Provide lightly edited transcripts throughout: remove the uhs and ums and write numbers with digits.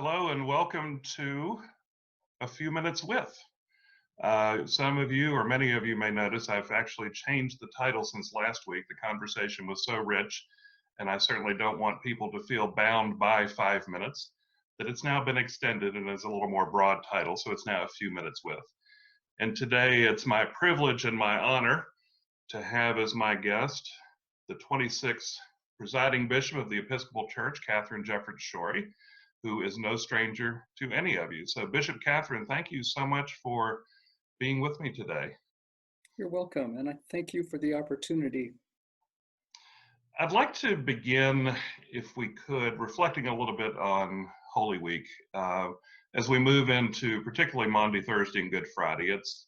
Hello and welcome to A Few Minutes With. Some of you, or many of you, may notice I've actually changed the title since last week. The conversation was so rich, and I certainly don't want people to feel bound by 5 minutes, that it's now been extended and is a little more broad title, so it's now A Few Minutes With. And today it's my privilege and my honor to have as my guest the 26th Presiding Bishop of the Episcopal Church, Katharine Jefferts Schori, who is no stranger to any of you. So Bishop Katharine, thank you so much for being with me today. You're welcome, and I thank you for the opportunity. I'd like to begin, if we could, reflecting a little bit on Holy Week. As we move into particularly Maundy, Thursday, and Good Friday, it's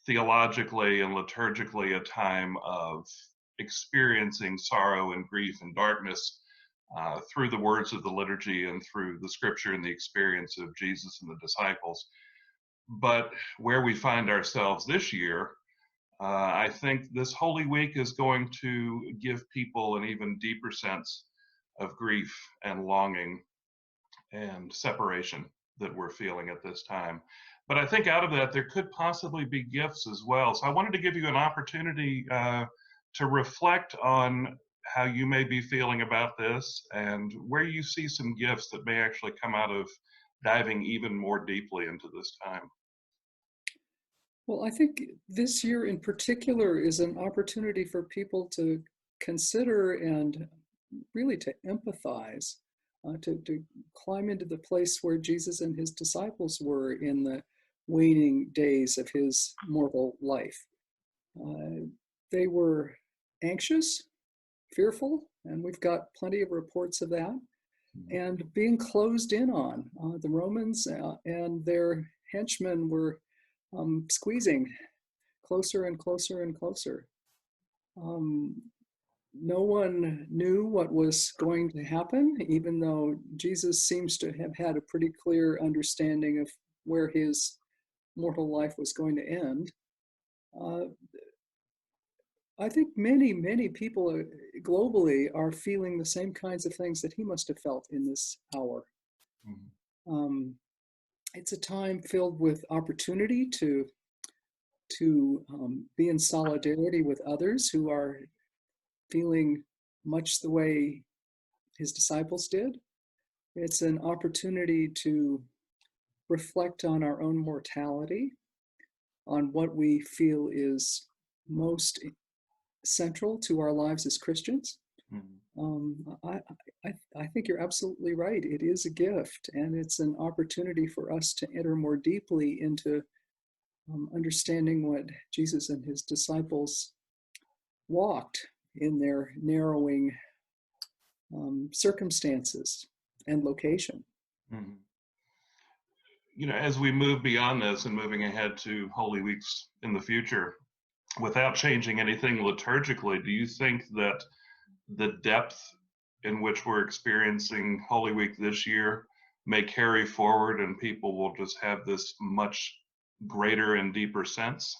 theologically and liturgically a time of experiencing sorrow and grief and darkness through the words of the liturgy and through the scripture and the experience of Jesus and the disciples. But where we find ourselves this year, I think this Holy Week is going to give people an even deeper sense of grief and longing and separation that we're feeling at this time. But I think out of that, there could possibly be gifts as well. So I wanted to give you an opportunity to reflect on how you may be feeling about this and where you see some gifts that may actually come out of diving even more deeply into this time. Well, I think this year in particular is an opportunity for people to consider and really to empathize, to climb into the place where Jesus and his disciples were in the waning days of his mortal life. They were anxious, fearful, and we've got plenty of reports of that, and being closed in on. The Romans and their henchmen were squeezing closer and closer and closer. No one knew what was going to happen, even though Jesus seems to have had a pretty clear understanding of where his mortal life was going to end. I think many people globally are feeling the same kinds of things that he must have felt in this hour. Mm-hmm. It's a time filled with opportunity to be in solidarity with others who are feeling much the way his disciples did. It's an opportunity to reflect on our own mortality, on what we feel is most central to our lives as Christians. Mm-hmm. I think you're absolutely right. It is a gift, and it's an opportunity for us to enter more deeply into understanding what Jesus and his disciples walked in their narrowing circumstances and location. Mm-hmm. You know, as we move beyond this and moving ahead to Holy Weeks in the future, without changing anything liturgically, do you think that the depth in which we're experiencing Holy Week this year may carry forward and people will just have this much greater and deeper sense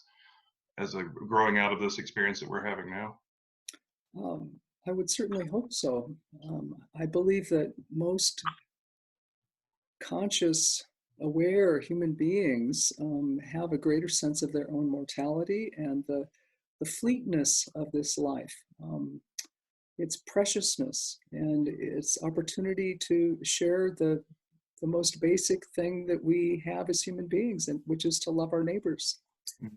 as a growing out of this experience that we're having now? I would certainly hope so. I believe that most conscious, aware human beings have a greater sense of their own mortality and the fleetness of this life, its preciousness, and its opportunity to share the most basic thing that we have as human beings, and which is to love our neighbors. Mm-hmm.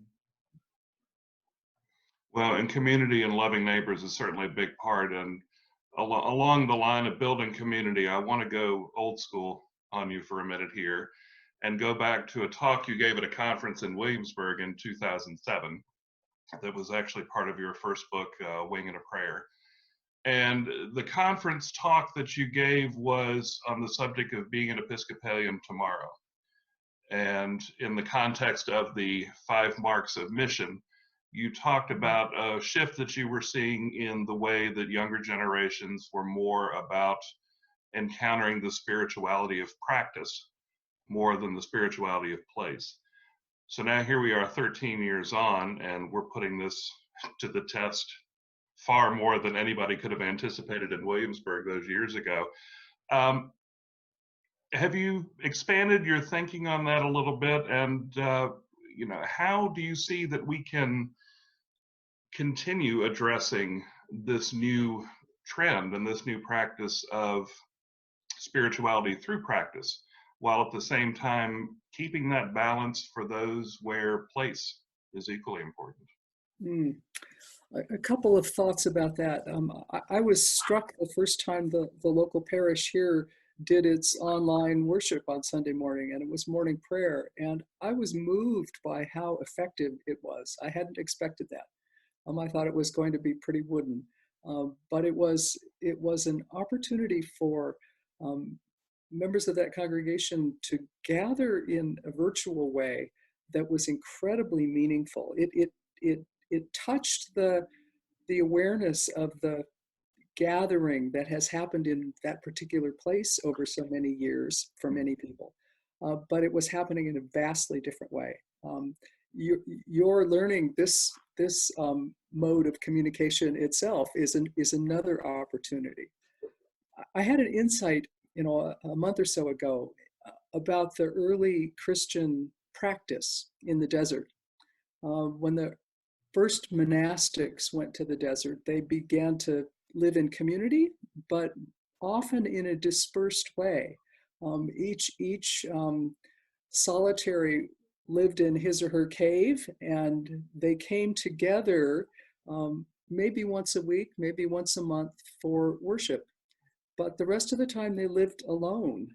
Well, and community and loving neighbors is certainly a big part. And along the line of building community, I want to go old school on you for a minute here and go back to a talk you gave at a conference in Williamsburg in 2007 that was actually part of your first book, Winging a Prayer. And the conference talk that you gave was on the subject of being an Episcopalian tomorrow. And in the context of the 5 marks of mission, you talked about a shift that you were seeing in the way that younger generations were more about encountering the spirituality of practice more than the spirituality of place. So now here we are 13 years on, and we're putting this to the test far more than anybody could have anticipated in Williamsburg those years ago. have you expanded your thinking on that a little bit? And, how do you see that we can continue addressing this new trend and this new practice of spirituality through practice, while at the same time keeping that balance for those where place is equally important? Mm. A couple of thoughts about that. I was struck the first time the local parish here did its online worship on Sunday morning, and it was morning prayer. And I was moved by how effective it was. I hadn't expected that. I thought it was going to be pretty wooden, but it was an opportunity for um, members of that congregation to gather in a virtual way that was incredibly meaningful. It touched the awareness of the gathering that has happened in that particular place over so many years for many people, but it was happening in a vastly different way. You're learning this mode of communication itself is another opportunity. I had an insight, a month or so ago, about the early Christian practice in the desert. When the first monastics went to the desert, they began to live in community, but often in a dispersed way. Each solitary lived in his or her cave, and they came together maybe once a week, maybe once a month for worship. But the rest of the time they lived alone.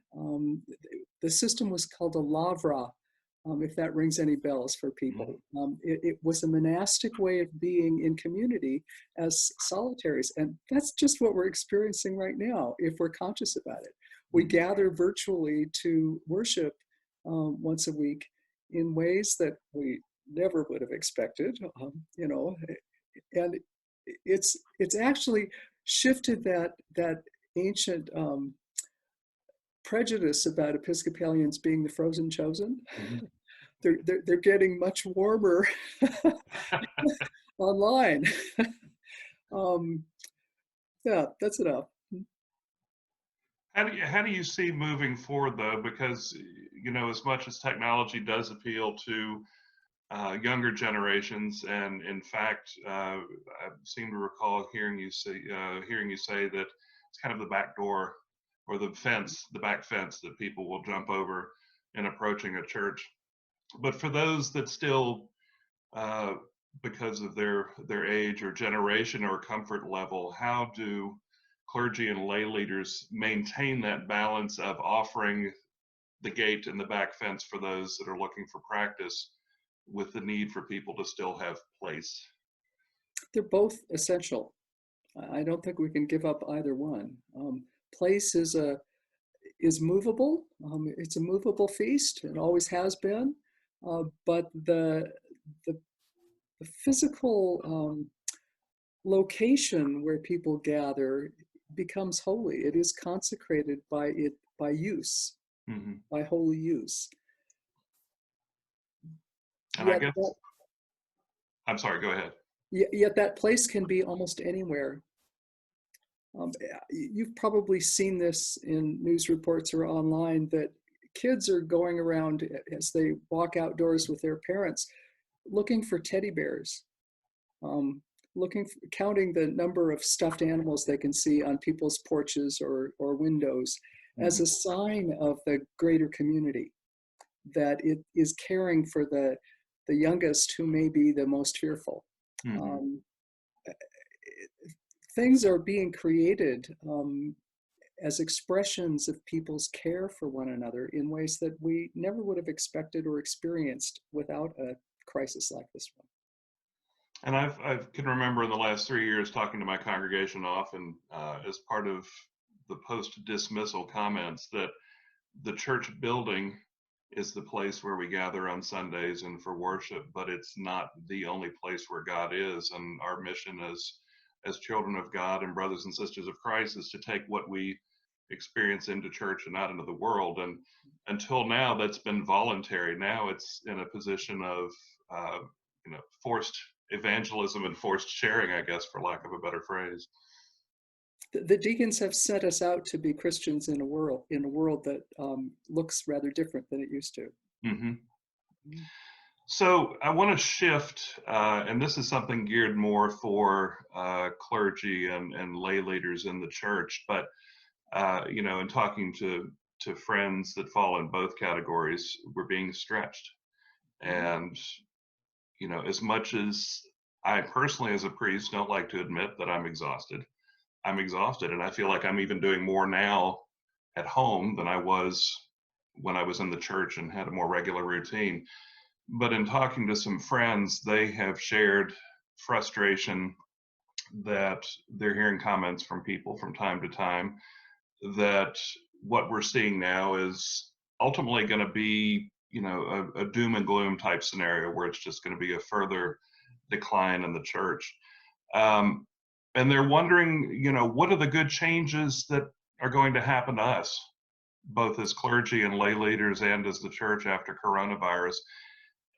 The system was called a lavra, if that rings any bells for people. It was a monastic way of being in community as solitaries. And that's just what we're experiencing right now, if we're conscious about it. We gather virtually to worship once a week in ways that we never would have expected, and it's actually shifted that ancient prejudice about Episcopalians being the frozen chosen. They're getting much warmer online. Yeah, that's enough. How do you see moving forward, though? Because, as much as technology does appeal to younger generations, and in fact, I seem to recall hearing you say that it's kind of the back door or the back fence that people will jump over in approaching a church. But for those that still, because of their age or generation or comfort level, how do clergy and lay leaders maintain that balance of offering the gate and the back fence for those that are looking for practice, with the need for people to still have place? They're both essential. I don't think we can give up either one. Place is movable. It's a movable feast. It always has been. But the physical location where people gather becomes holy. It is consecrated by use, by holy use. And I guess, I'm sorry, go ahead. Yet that place can be almost anywhere. You've probably seen this in news reports or online, that kids are going around as they walk outdoors with their parents looking for teddy bears, counting the number of stuffed animals they can see on people's porches or windows as a sign of the greater community, that it is caring for the youngest who may be the most fearful. Things are being created as expressions of people's care for one another in ways that we never would have expected or experienced without a crisis like this one. And I can remember in the last 3 years talking to my congregation often as part of the post-dismissal comments that the church building is the place where we gather on Sundays and for worship, but it's not the only place where God is. And our mission as children of God and brothers and sisters of Christ is to take what we experience into church and out into the world. And until now, that's been voluntary. Now it's in a position of forced evangelism and forced sharing, I guess, for lack of a better phrase. the deacons have set us out to be Christians in a world that looks rather different than it used to. Hmm. So I want to shift, and this is something geared more for clergy and lay leaders in the church. But in talking to friends that fall in both categories, we're being stretched. And as much as I personally, as a priest, don't like to admit that I'm exhausted, and I feel like I'm even doing more now at home than I was when I was in the church and had a more regular routine. But in talking to some friends, they have shared frustration that they're hearing comments from people from time to time that what we're seeing now is ultimately going to be, a doom and gloom type scenario where it's just going to be a further decline in the church. And they're wondering, what are the good changes that are going to happen to us, both as clergy and lay leaders and as the church after coronavirus.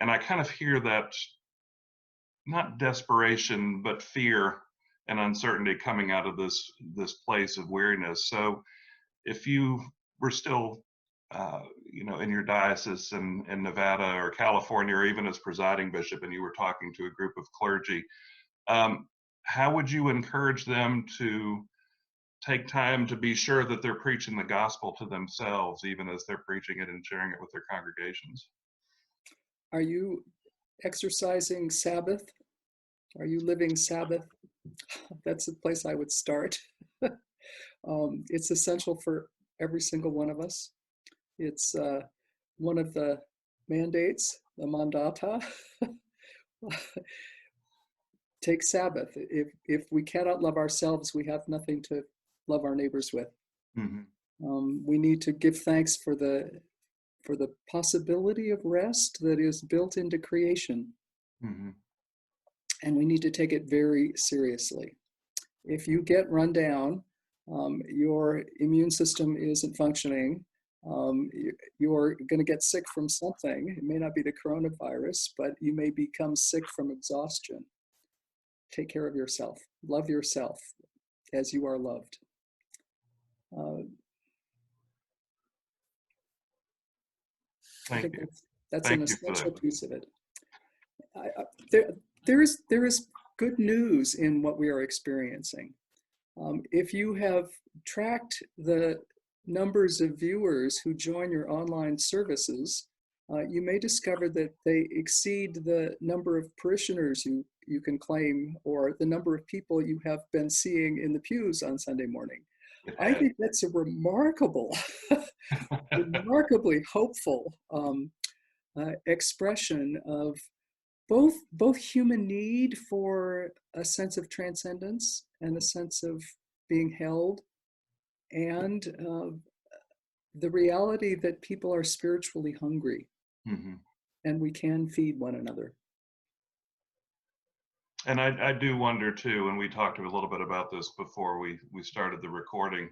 And I kind of hear that, not desperation, but fear and uncertainty coming out of this place of weariness. So if you were still, in your diocese in Nevada or California, or even as presiding bishop, and you were talking to a group of clergy, how would you encourage them to take time to be sure that they're preaching the gospel to themselves, even as they're preaching it and sharing it with their congregations? Are you exercising Sabbath? Are you living Sabbath? That's the place I would start. It's essential for every single one of us. It's one of the mandates, the mandata. Take Sabbath. If we cannot love ourselves, we have nothing to love our neighbors with. Mm-hmm. We need to give thanks for the possibility of rest that is built into creation. Mm-hmm. And we need to take it very seriously. If you get run down, your immune system isn't functioning, you're going to get sick from something. It may not be the coronavirus, but you may become sick from exhaustion. Take care of yourself. Love yourself as you are loved. I think that's an Thank you for essential that. piece of it. There is good news in what we are experiencing. If you have tracked the numbers of viewers who join your online services, you may discover that they exceed the number of parishioners you can claim, or the number of people you have been seeing in the pews on Sunday morning. I think that's a remarkably hopeful expression of both human need for a sense of transcendence and a sense of being held, and the reality that people are spiritually hungry. Mm-hmm. And we can feed one another. And I do wonder too, and we talked a little bit about this before we started the recording,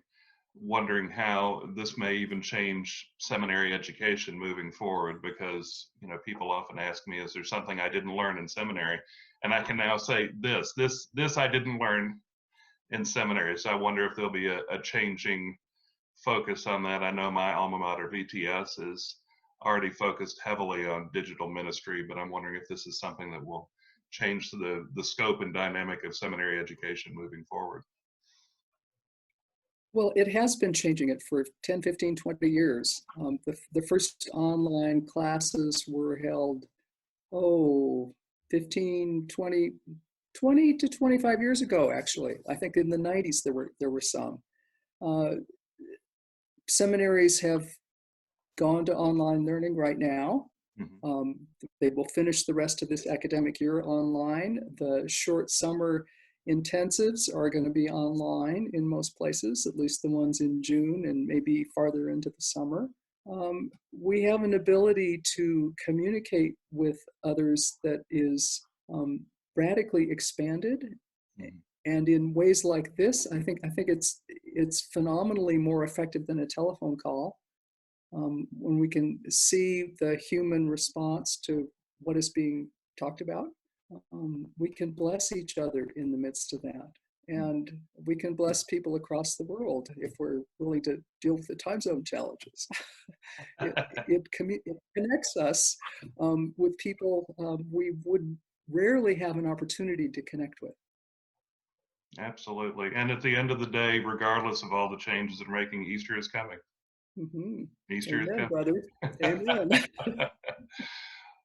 wondering how this may even change seminary education moving forward, because people often ask me, is there something I didn't learn in seminary? And I can now say this I didn't learn in seminary. So I wonder if there'll be a changing focus on that. I know my alma mater, VTS, is already focused heavily on digital ministry, but I'm wondering if this is something that will change the scope and dynamic of seminary education moving forward. Well, it has been changing it for 10, 15, 20 years. The first online classes were held, 15, 20 to 25 years ago, actually. I think in the 90s there were some. Seminaries have gone to online learning right now. Mm-hmm. They will finish the rest of this academic year online. The short summer intensives are going to be online in most places, at least the ones in June and maybe farther into the summer. We have an ability to communicate with others that is radically expanded. Mm-hmm. And in ways like this, I think it's phenomenally more effective than a telephone call. When we can see the human response to what is being talked about, we can bless each other in the midst of that. and we can bless people across the world if we're willing to deal with the time zone challenges. It connects us with people we would rarely have an opportunity to connect with. Absolutely. And at the end of the day, regardless of all the changes that are making, Easter is coming. Mm-hmm. Easter is Amen, coming. brother. Amen.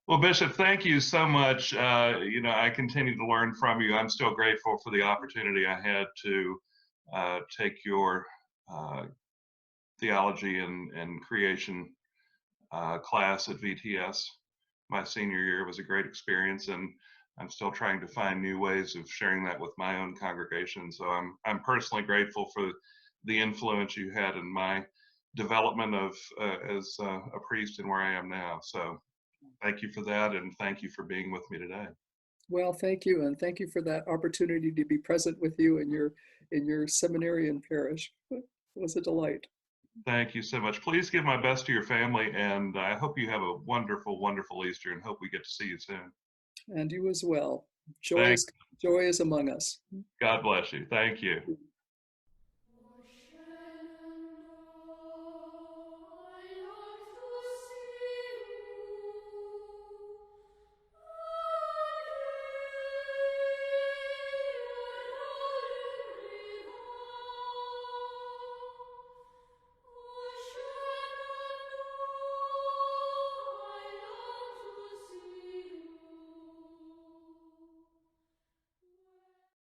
Well, Bishop, thank you so much. I continue to learn from you. I'm still grateful for the opportunity I had to take your theology and creation class at VTS. My senior year was a great experience, and I'm still trying to find new ways of sharing that with my own congregation. So I'm personally grateful for the influence you had in my development of as a priest and where I am now. So thank you for that, and thank you for being with me today. Well, thank you, and thank you for that opportunity to be present with you in your seminarian parish. It was a delight. Thank you so much. Please give my best to your family, and I hope you have a wonderful, wonderful Easter, and hope we get to see you soon. And you as well. Joy Thank is among us. God bless you. Thank you.